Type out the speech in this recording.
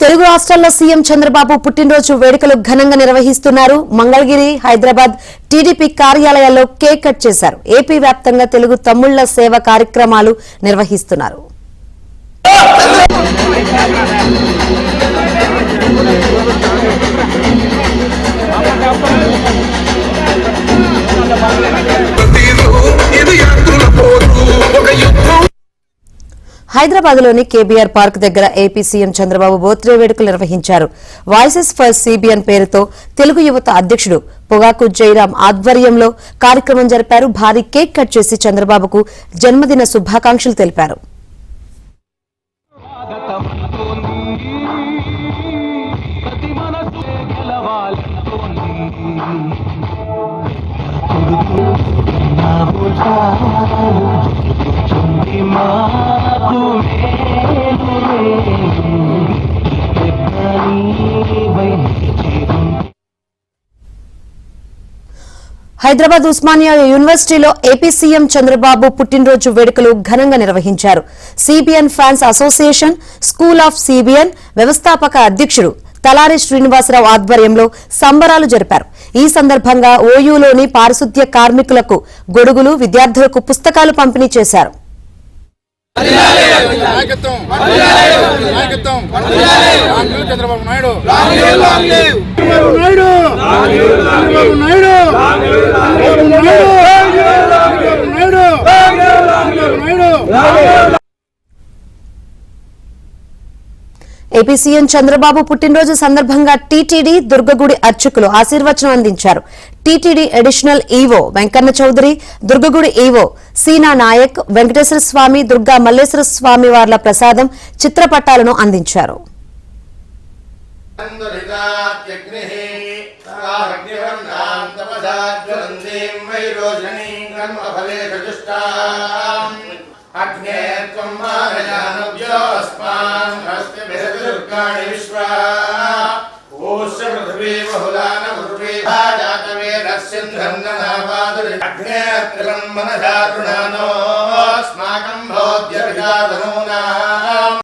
తెలుగు రాష్ట్రాల్లో సీఎం చంద్రబాబు పుట్టినరోజు వేడుకలు ఘనంగా నిర్వహిస్తున్నారు. మంగళగిరి, హైదరాబాద్ టీడీపీ కార్యాలయాల్లో కేక్ కట్ చేశారు. ఏపీ వ్యాప్తంగా తెలుగు తమ్ముళ్ల సేవ కార్యక్రమాలు నిర్వహిస్తున్నారు. హైదరాబాద్లోని కేబీఆర్ పార్క్ దగ్గర ఏపీ సీఎం చంద్రబాబు బర్త్డే వేడుకలు నిర్వహించారు. వాయిసెస్ ఫర్ సిబిఎన్ పేరుతో తెలుగు యువత అధ్యక్షుడు పొగాకు జయరాం ఆధ్వర్యంలో కార్యక్రమం జరిపారు. భారీ కేక్ కట్ చేసి చంద్రబాబుకు జన్మదిన శుభాకాంక్షలు తెలిపారు. హైదరాబాద్ ఉస్మానియా యూనివర్సిటీలో ఏపీ సీఎం చంద్రబాబు పుట్టినరోజు వేడుకలు ఘనంగా నిర్వహించారు. CBN fans association, school of CBN వ్యవస్థాపక అధ్యక్షుడు తలారి శ్రీనివాసరావు ఆధ్వర్యంలో సంబరాలు జరిపారు. ఈ సందర్భంగా ఓయూలోని పారిశుద్ధ్య కార్మికులకు గొడుగులు, విద్యార్థులకు పుస్తకాలు పంపిణీ చేశారు. ఏపీ సీఎం చంద్రబాబు పుట్టినరోజు సందర్భంగా టీటీడీ దుర్గగుడి అర్చకులు ఆశీర్వచనం అందించారు. TTD additional EO Venkanna Chowdary, దుర్గగుడి ఈవో సీనా నాయక్, వెంకటేశ్వర స్వామి, దుర్గా మల్లేశ్వర స్వామి వార్ల ప్రసాదం, చిత్రపటాలను అందించారు. మనధారుణానో స్మాకం భోద్య విదాధనూనా